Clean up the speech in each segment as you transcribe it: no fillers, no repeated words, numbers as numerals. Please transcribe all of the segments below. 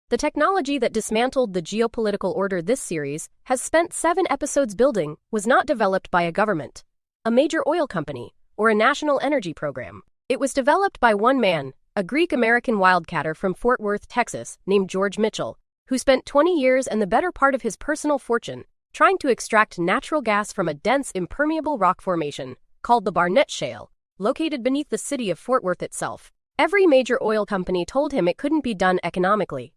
The technology that dismantled the geopolitical order this series has spent 7 episodes building was not developed by a government, a major oil company, or a national energy program. It was developed by one man, a Greek-American wildcatter from Fort Worth, Texas, named GeorgeWMitchell, who spent 20 years and the better part of his personal fortune trying to extract natural gas from a dense, impermeable rock formation called the Barnett Shale, located beneath the city of Fort Worth itself. Every major oil company told him it couldn't be done economically.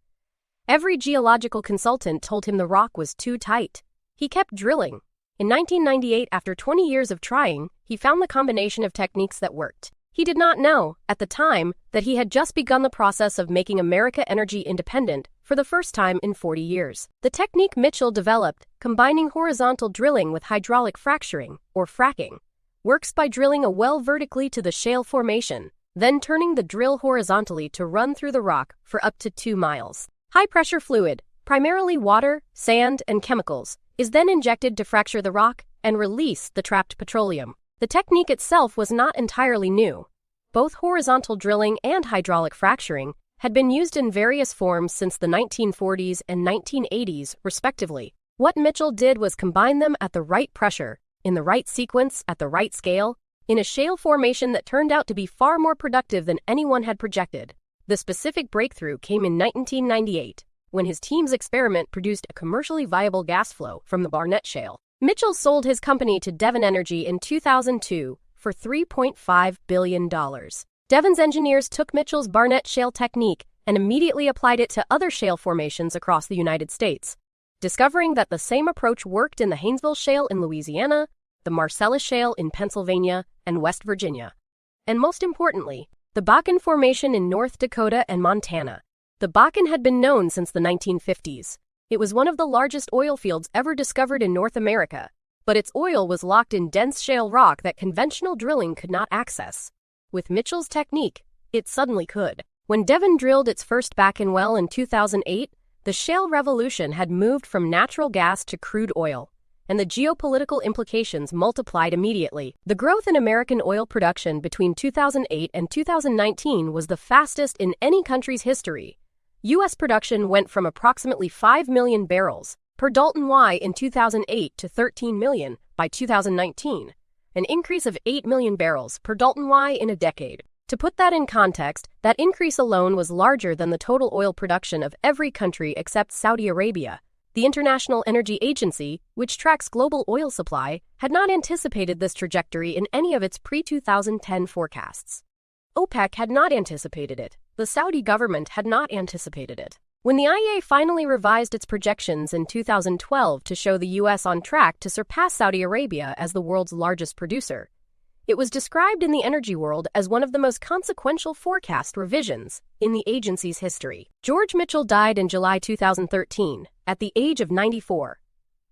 Every geological consultant told him the rock was too tight. He kept drilling. In 1998, after 20 years of trying, he found the combination of techniques that worked. He did not know, at the time, that he had just begun the process of making America energy independent for the first time in 40 years. The technique Mitchell developed, combining horizontal drilling with hydraulic fracturing, or fracking, works by drilling a well vertically to the shale formation, then turning the drill horizontally to run through the rock for up to 2 miles. High-pressure fluid, primarily water, sand, and chemicals, is then injected to fracture the rock and release the trapped petroleum. The technique itself was not entirely new. Both horizontal drilling and hydraulic fracturing had been used in various forms since the 1940s and 1980s, respectively. What Mitchell did was combine them at the right pressure, in the right sequence, at the right scale, in a shale formation that turned out to be far more productive than anyone had projected. The specific breakthrough came in 1998, when his team's experiment produced a commercially viable gas flow from the Barnett Shale. Mitchell sold his company to Devon Energy in 2002 for $3.5 billion. Devon's engineers took Mitchell's Barnett Shale technique and immediately applied it to other shale formations across the United States, discovering that the same approach worked in the Haynesville Shale in Louisiana, the Marcellus Shale in Pennsylvania and West Virginia, and most importantly, the Bakken Formation in North Dakota and Montana. The Bakken had been known since the 1950s. It was one of the largest oil fields ever discovered in North America, but its oil was locked in dense shale rock that conventional drilling could not access. With Mitchell's technique, it suddenly could. When Devon drilled its first Bakken well in 2008, the shale revolution had moved from natural gas to crude oil, and the geopolitical implications multiplied immediately. The growth in American oil production between 2008 and 2019 was the fastest in any country's history. U.S. production went from approximately 5 million barrels per Dalton Y in 2008 to 13 million by 2019, an increase of 8 million barrels per Dalton Y in a decade. To put that in context, that increase alone was larger than the total oil production of every country except Saudi Arabia. The International Energy Agency, which tracks global oil supply, had not anticipated this trajectory in any of its pre-2010 forecasts. OPEC had not anticipated it. The Saudi government had not anticipated it. When the IEA finally revised its projections in 2012 to show the U.S. on track to surpass Saudi Arabia as the world's largest producer, it was described in the energy world as one of the most consequential forecast revisions in the agency's history. GeorgeWMitchell died in July 2013, at the age of 94.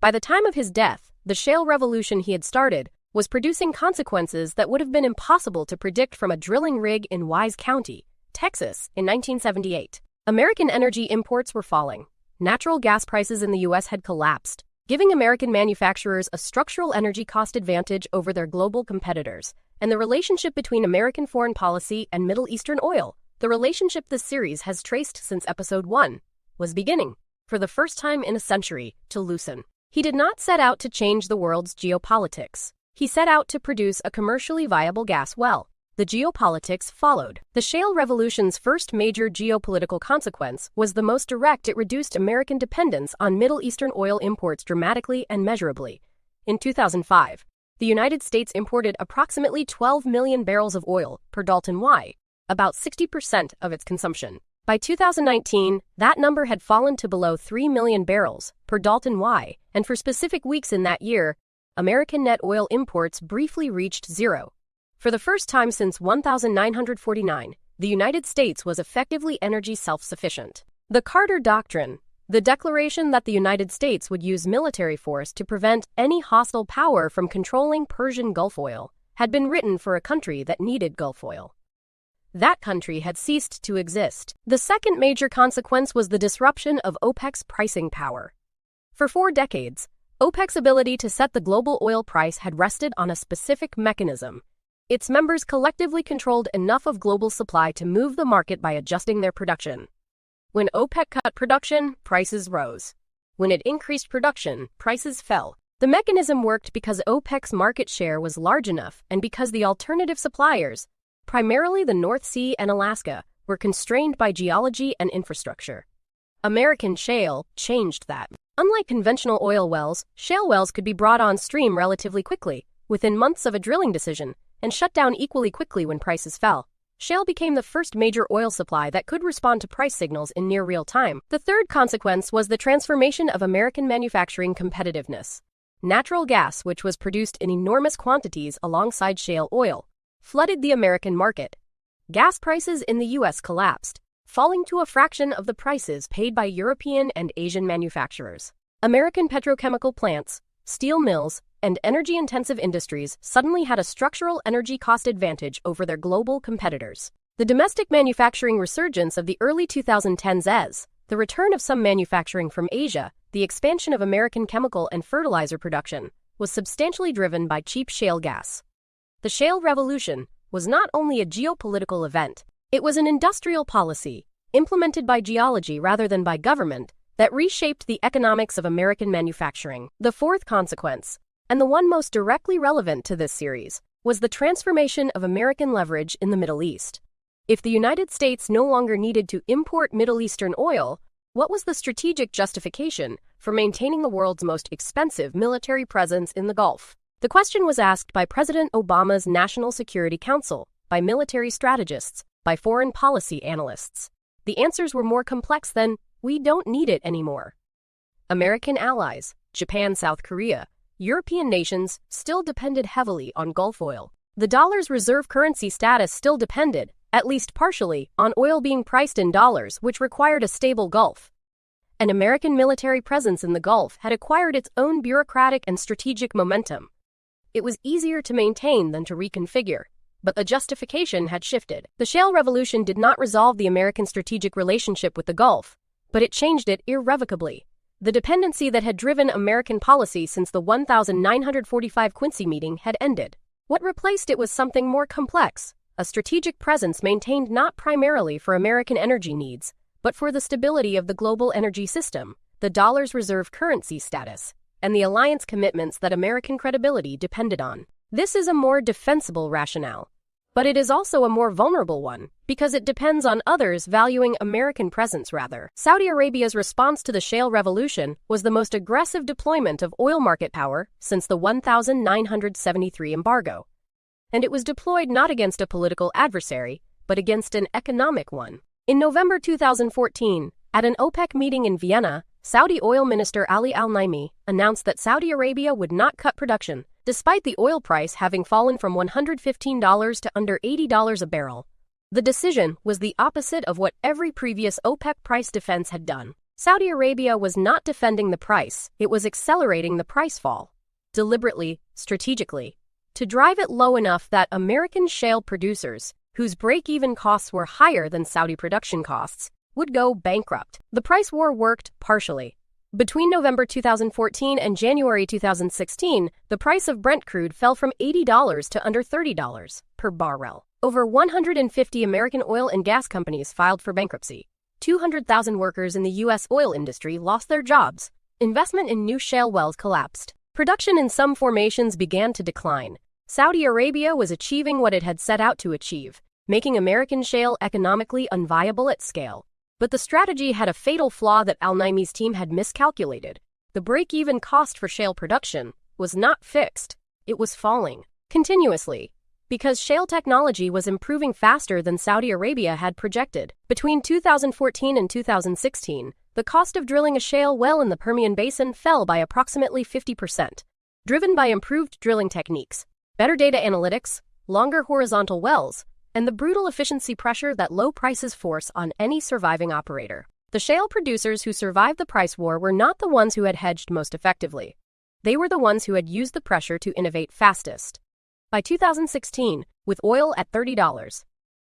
By the time of his death, the shale revolution he had started was producing consequences that would have been impossible to predict from a drilling rig in Wise County, Texas, in 1978. American energy imports were falling. Natural gas prices in the U.S. had collapsed, giving American manufacturers a structural energy cost advantage over their global competitors. And the relationship between American foreign policy and Middle Eastern oil, the relationship this series has traced since episode 1, was beginning, for the first time in a century, to loosen. He did not set out to change the world's geopolitics. He set out to produce a commercially viable gas well. The geopolitics followed. The shale revolution's first major geopolitical consequence was the most direct. It reduced American dependence on Middle Eastern oil imports dramatically and measurably. In 2005, the United States imported approximately 12 million barrels of oil per Dalton Y, about 60% of its consumption. By 2019, that number had fallen to below 3 million barrels per Dalton Y, and for specific weeks in that year, American net oil imports briefly reached zero. For the first time since 1949, the United States was effectively energy self-sufficient. The Carter Doctrine, the declaration that the United States would use military force to prevent any hostile power from controlling Persian Gulf oil, had been written for a country that needed Gulf oil. That country had ceased to exist. The second major consequence was the disruption of OPEC's pricing power. For 4 decades, OPEC's ability to set the global oil price had rested on a specific mechanism. Its members collectively controlled enough of global supply to move the market by adjusting their production. When OPEC cut production, prices rose. When it increased production, prices fell. The mechanism worked because OPEC's market share was large enough and because the alternative suppliers, primarily the North Sea and Alaska, were constrained by geology and infrastructure. American shale changed that. Unlike conventional oil wells, shale wells could be brought on stream relatively quickly, within months of a drilling decision, and shut down equally quickly when prices fell. Shale became the first major oil supply that could respond to price signals in near real time. The third consequence was the transformation of American manufacturing competitiveness. Natural gas, which was produced in enormous quantities alongside shale oil, flooded the American market. Gas prices in the U.S. collapsed, falling to a fraction of the prices paid by European and Asian manufacturers. American petrochemical plants, steel mills, and energy-intensive industries suddenly had a structural energy cost advantage over their global competitors. The domestic manufacturing resurgence of the early 2010s, the return of some manufacturing from Asia, the expansion of American chemical and fertilizer production, was substantially driven by cheap shale gas. The shale revolution was not only a geopolitical event, it was an industrial policy, implemented by geology rather than by government, that reshaped the economics of American manufacturing. The fourth consequence, and the one most directly relevant to this series, was the transformation of American leverage in the Middle East. If the United States no longer needed to import Middle Eastern oil, what was the strategic justification for maintaining the world's most expensive military presence in the Gulf? The question was asked by President Obama's National Security Council, by military strategists, by foreign policy analysts. The answers were more complex than, "We don't need it anymore." American allies, Japan, South Korea, European nations still depended heavily on Gulf oil. The dollar's reserve currency status still depended, at least partially, on oil being priced in dollars, which required a stable Gulf. An American military presence in the Gulf had acquired its own bureaucratic and strategic momentum. It was easier to maintain than to reconfigure, but the justification had shifted. The shale revolution did not resolve the American strategic relationship with the Gulf, but it changed it irrevocably. The dependency that had driven American policy since the 1945 Quincy meeting had ended. What replaced it was something more complex, a strategic presence maintained not primarily for American energy needs, but for the stability of the global energy system, the dollar's reserve currency status, and the alliance commitments that American credibility depended on. This is a more defensible rationale, but it is also a more vulnerable one, because it depends on others valuing American presence rather. Saudi Arabia's response to the shale revolution was the most aggressive deployment of oil market power since the 1973 embargo. And it was deployed not against a political adversary, but against an economic one. In November 2014, at an OPEC meeting in Vienna, Saudi oil minister Ali al-Naimi announced that Saudi Arabia would not cut production, despite the oil price having fallen from $115 to under $80 a barrel. The decision was the opposite of what every previous OPEC price defense had done. Saudi Arabia was not defending the price, it was accelerating the price fall. Deliberately, strategically, to drive it low enough that American shale producers, whose break-even costs were higher than Saudi production costs, would go bankrupt. The price war worked partially. Between November 2014 and January 2016, the price of Brent crude fell from $80 to under $30 per barrel. Over 150 American oil and gas companies filed for bankruptcy. 200,000 workers in the U.S. oil industry lost their jobs. Investment in new shale wells collapsed. Production in some formations began to decline. Saudi Arabia was achieving what it had set out to achieve, making American shale economically unviable at scale. But the strategy had a fatal flaw that al-Naimi's team had miscalculated. The break-even cost for shale production was not fixed. It was falling continuously, because shale technology was improving faster than Saudi Arabia had projected. Between 2014 and 2016, the cost of drilling a shale well in the Permian Basin fell by approximately 50%, driven by improved drilling techniques, better data analytics, longer horizontal wells, and the brutal efficiency pressure that low prices force on any surviving operator. The shale producers who survived the price war were not the ones who had hedged most effectively. They were the ones who had used the pressure to innovate fastest. By 2016, with oil at $30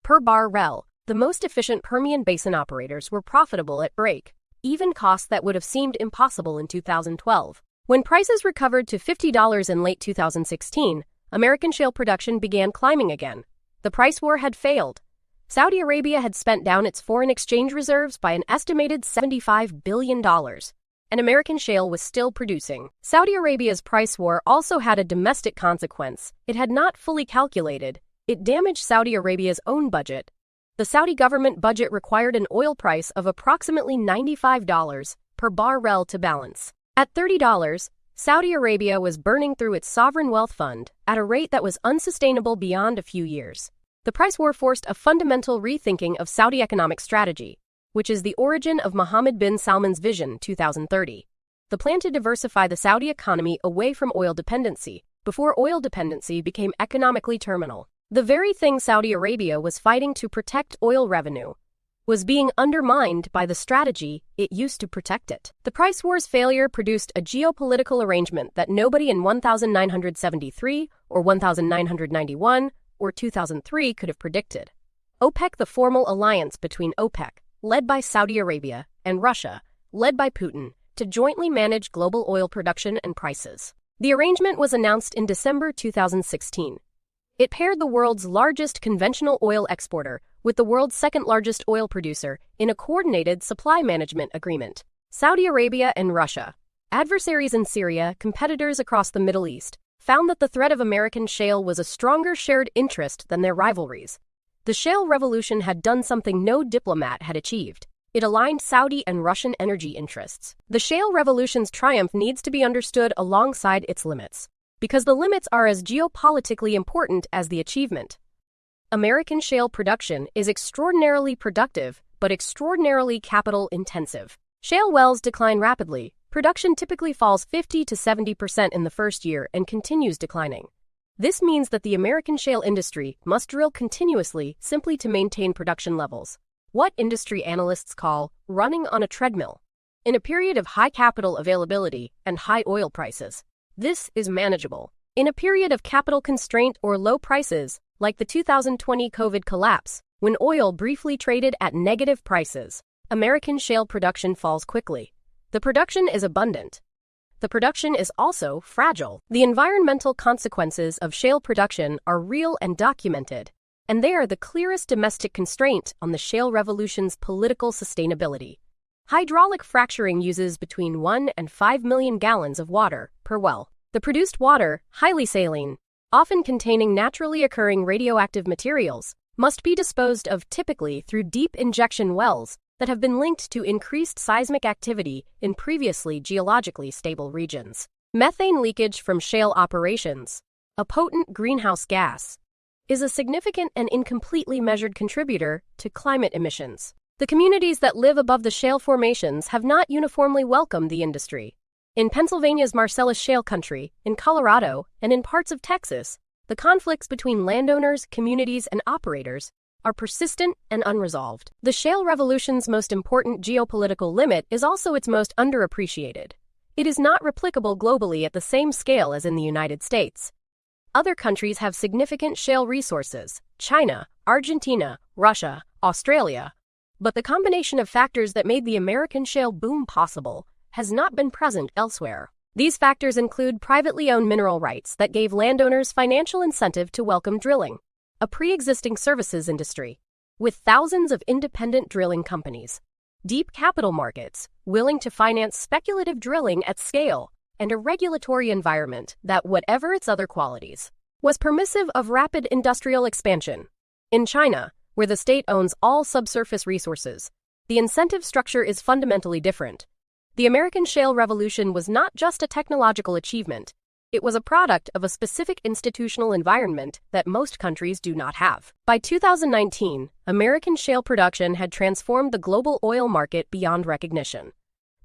per barrel, the most efficient Permian Basin operators were profitable at break-even costs that would have seemed impossible in 2012. When prices recovered to $50 in late 2016, American shale production began climbing again. The price war had failed. Saudi Arabia had spent down its foreign exchange reserves by an estimated $75 billion, and American shale was still producing. Saudi Arabia's price war also had a domestic consequence it had not fully calculated. It damaged Saudi Arabia's own budget. The Saudi government budget required an oil price of approximately $95 per barrel to balance. At $30, Saudi Arabia was burning through its sovereign wealth fund at a rate that was unsustainable beyond a few years. The price war forced a fundamental rethinking of Saudi economic strategy, which is the origin of Mohammed bin Salman's Vision 2030. The plan to diversify the Saudi economy away from oil dependency, before oil dependency became economically terminal. The very thing Saudi Arabia was fighting to protect oil revenue was being undermined by the strategy it used to protect it. The price war's failure produced a geopolitical arrangement that nobody in 1973 or 1991 or 2003 could have predicted. OPEC, the formal alliance between OPEC, led by Saudi Arabia, and Russia, led by Putin, to jointly manage global oil production and prices. The arrangement was announced in December 2016. It paired the world's largest conventional oil exporter with the world's second-largest oil producer in a coordinated supply management agreement. Saudi Arabia and Russia, adversaries in Syria, competitors across the Middle East, found that the threat of American shale was a stronger shared interest than their rivalries. The shale revolution had done something no diplomat had achieved. It aligned Saudi and Russian energy interests. The shale revolution's triumph needs to be understood alongside its limits, because the limits are as geopolitically important as the achievement. American shale production is extraordinarily productive, but extraordinarily capital-intensive. Shale wells decline rapidly. Production typically falls 50 to 70% in the first year and continues declining. This means that the American shale industry must drill continuously simply to maintain production levels, what industry analysts call running on a treadmill. In a period of high capital availability and high oil prices, this is manageable. In a period of capital constraint or low prices, like the 2020 COVID collapse, when oil briefly traded at negative prices, American shale production falls quickly. The production is abundant. The production is also fragile. The environmental consequences of shale production are real and documented, and they are the clearest domestic constraint on the shale revolution's political sustainability. Hydraulic fracturing uses between 1 and 5 million gallons of water per well. The produced water, highly saline, often containing naturally occurring radioactive materials, must be disposed of typically through deep injection wells that have been linked to increased seismic activity in previously geologically stable regions. Methane leakage from shale operations, a potent greenhouse gas, is a significant and incompletely measured contributor to climate emissions. The communities that live above the shale formations have not uniformly welcomed the industry. In Pennsylvania's Marcellus Shale country, in Colorado, and in parts of Texas, the conflicts between landowners, communities, and operators are persistent and unresolved. The shale revolution's most important geopolitical limit is also its most underappreciated. It is not replicable globally at the same scale as in the United States. Other countries have significant shale resources: China, Argentina, Russia, Australia. But the combination of factors that made the American shale boom possible has not been present elsewhere. These factors include privately owned mineral rights that gave landowners financial incentive to welcome drilling, a pre-existing services industry with thousands of independent drilling companies, deep capital markets willing to finance speculative drilling at scale, and a regulatory environment that, whatever its other qualities, was permissive of rapid industrial expansion. In China, where the state owns all subsurface resources, the incentive structure is fundamentally different. The American shale revolution was not just a technological achievement, it was a product of a specific institutional environment that most countries do not have. By 2019, American shale production had transformed the global oil market beyond recognition.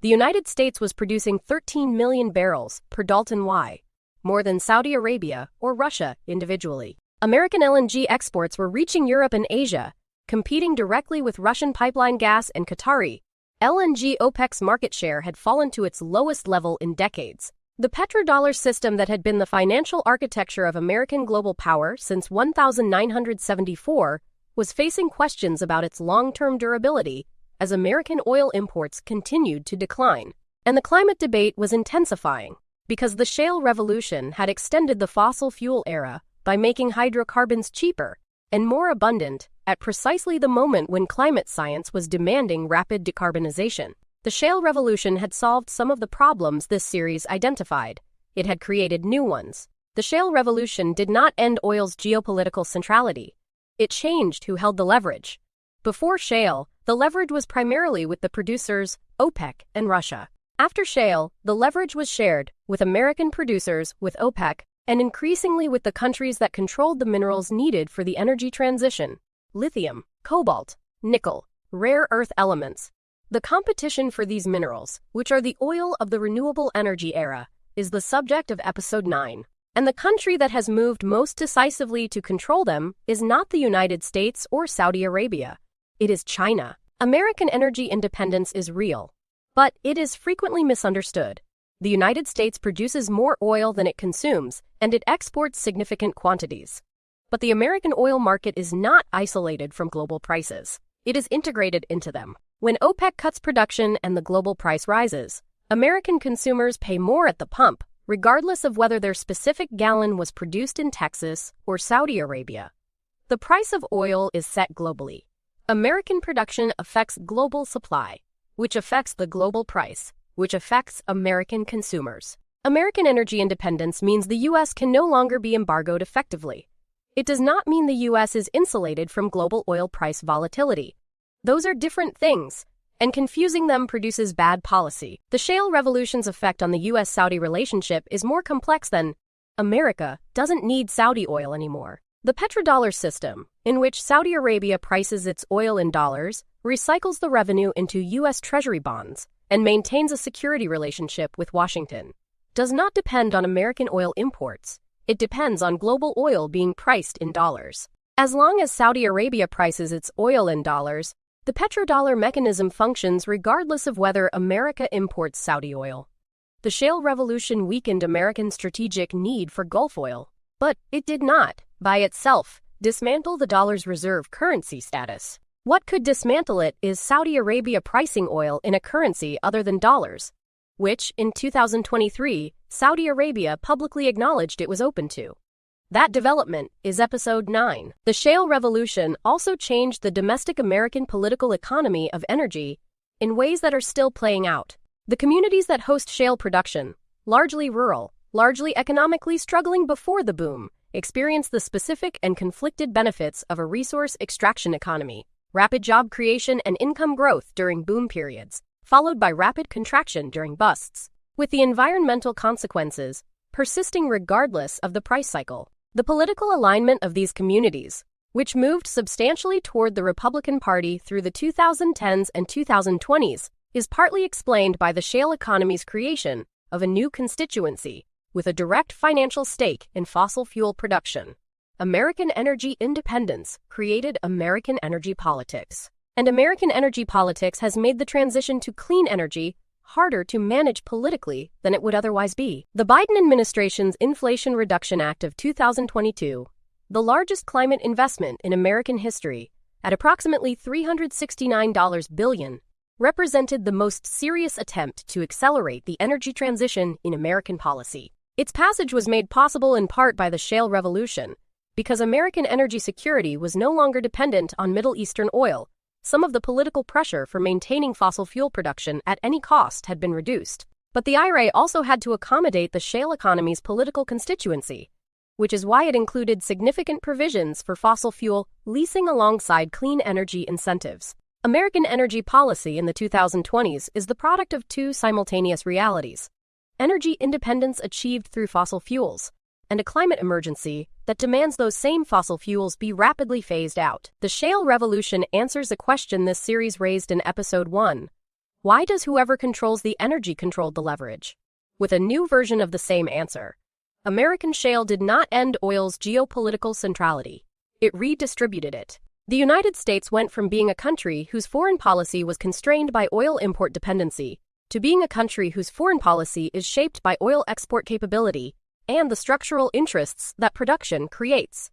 The United States was producing 13 million barrels per Dalton Y, more than Saudi Arabia or Russia individually. American LNG exports were reaching Europe and Asia, competing directly with Russian pipeline gas and Qatari LNG. OPEC's market share had fallen to its lowest level in decades. The petrodollar system that had been the financial architecture of American global power since 1974 was facing questions about its long-term durability as American oil imports continued to decline. And the climate debate was intensifying because the shale revolution had extended the fossil fuel era by making hydrocarbons cheaper and more abundant at precisely the moment when climate science was demanding rapid decarbonization. The shale revolution had solved some of the problems this series identified. It had created new ones. The shale revolution did not end oil's geopolitical centrality. It changed who held the leverage. Before shale, the leverage was primarily with the producers, OPEC and Russia. After shale, the leverage was shared with American producers, with OPEC, and increasingly with the countries that controlled the minerals needed for the energy transition: lithium, cobalt, nickel, rare earth elements. The competition for these minerals, which are the oil of the renewable energy era, is the subject of Episode 9. And the country that has moved most decisively to control them is not the United States or Saudi Arabia. It is China. American energy independence is real, but it is frequently misunderstood. The United States produces more oil than it consumes, and it exports significant quantities. But the American oil market is not isolated from global prices. It is integrated into them. When OPEC cuts production and the global price rises, American consumers pay more at the pump, regardless of whether their specific gallon was produced in Texas or Saudi Arabia. The price of oil is set globally. American production affects global supply, which affects the global price, which affects American consumers. American energy independence means the U.S. can no longer be embargoed effectively. It does not mean the U.S. is insulated from global oil price volatility. Those are different things, and confusing them produces bad policy. The shale revolution's effect on the U.S.-Saudi relationship is more complex than America doesn't need Saudi oil anymore. The petrodollar system, in which Saudi Arabia prices its oil in dollars, recycles the revenue into U.S. Treasury bonds, and maintains a security relationship with Washington, does not depend on American oil imports. It depends on global oil being priced in dollars. As long as Saudi Arabia prices its oil in dollars, the petrodollar mechanism functions regardless of whether America imports Saudi oil. The shale revolution weakened American strategic need for Gulf oil, but it did not, by itself, dismantle the dollar's reserve currency status. What could dismantle it is Saudi Arabia pricing oil in a currency other than dollars, which, in 2023, Saudi Arabia publicly acknowledged it was open to. That development is Episode 9. The shale revolution also changed the domestic American political economy of energy in ways that are still playing out. The communities that host shale production, largely rural, largely economically struggling before the boom, experience the specific and conflicted benefits of a resource extraction economy: rapid job creation and income growth during boom periods, followed by rapid contraction during busts, with the environmental consequences persisting regardless of the price cycle. The political alignment of these communities, which moved substantially toward the Republican Party through the 2010s and 2020s, is partly explained by the shale economy's creation of a new constituency with a direct financial stake in fossil fuel production. American energy independence created American energy politics. And American energy politics has made the transition to clean energy harder to manage politically than it would otherwise be. The Biden administration's Inflation Reduction Act of 2022, the largest climate investment in American history, at approximately $369 billion, represented the most serious attempt to accelerate the energy transition in American policy. Its passage was made possible in part by the shale revolution, because American energy security was no longer dependent on Middle Eastern oil. Some of the political pressure for maintaining fossil fuel production at any cost had been reduced. But the IRA also had to accommodate the shale economy's political constituency, which is why it included significant provisions for fossil fuel leasing alongside clean energy incentives. American energy policy in the 2020s is the product of two simultaneous realities: energy independence achieved through fossil fuels, and a climate emergency that demands those same fossil fuels be rapidly phased out. The shale revolution answers a question this series raised in Episode 1. Why does whoever controls the energy control the leverage? With a new version of the same answer. American shale did not end oil's geopolitical centrality. It redistributed it. The United States went from being a country whose foreign policy was constrained by oil import dependency to being a country whose foreign policy is shaped by oil export capability and the structural interests that production creates.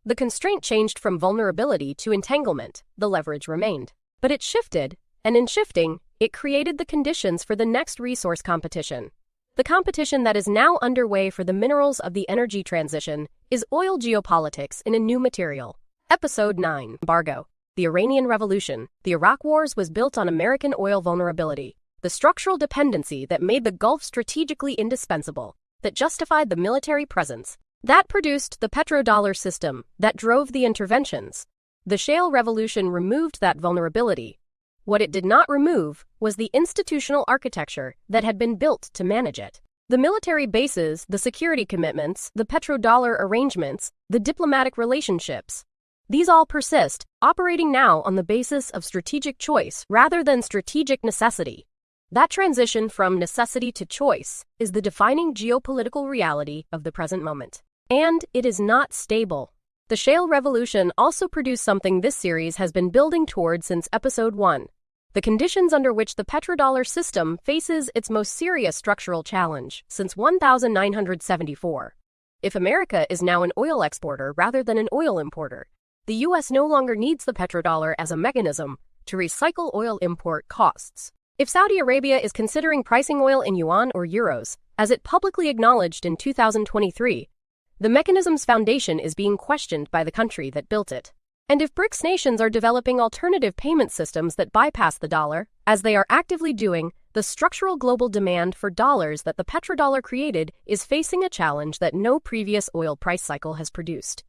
The constraint changed from vulnerability to entanglement. The leverage remained. But it shifted, and in shifting, it created the conditions for the next resource competition. The competition that is now underway for the minerals of the energy transition is oil geopolitics in a new material. Episode 9, Embargo. The Iranian Revolution. The Iraq Wars was built on American oil vulnerability, the structural dependency that made the Gulf strategically indispensable, that justified the military presence, that produced the petrodollar system, that drove the interventions. The Shale Revolution removed that vulnerability. What it did not remove was the institutional architecture that had been built to manage it. The military bases, the security commitments, the petrodollar arrangements, the diplomatic relationships. These all persist, operating now on the basis of strategic choice rather than strategic necessity. That transition from necessity to choice is the defining geopolitical reality of the present moment. And it is not stable. The Shale Revolution also produced something this series has been building toward since Episode 1. The conditions under which the petrodollar system faces its most serious structural challenge since 1974. If America is now an oil exporter rather than an oil importer, the U.S. no longer needs the petrodollar as a mechanism to recycle oil import costs. If Saudi Arabia is considering pricing oil in yuan or euros, as it publicly acknowledged in 2023, the mechanism's foundation is being questioned by the country that built it. And if BRICS nations are developing alternative payment systems that bypass the dollar, as they are actively doing, the structural global demand for dollars that the petrodollar created is facing a challenge that no previous oil price cycle has produced.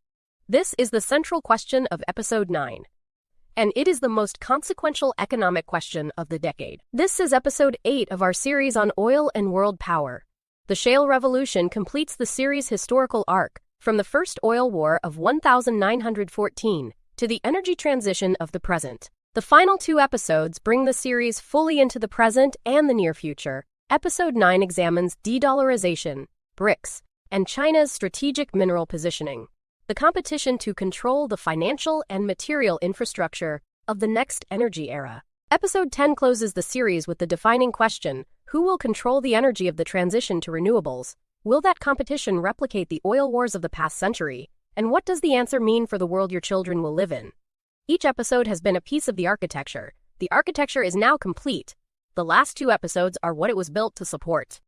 This is the central question of Episode 9. And it is the most consequential economic question of the decade. This is Episode 8 of our series on oil and world power. The Shale Revolution completes the series' historical arc, from the first oil war of 1914 to the energy transition of the present. The final 2 episodes bring the series fully into the present and the near future. Episode 9 examines de-dollarization, BRICS, and China's strategic mineral positioning. The competition to control the financial and material infrastructure of the next energy era. Episode 10 closes the series with the defining question: who will control the energy of the transition to renewables? Will that competition replicate the oil wars of the past century? And what does the answer mean for the world your children will live in? Each episode has been a piece of the architecture. The architecture is now complete. The last 2 episodes are what it was built to support.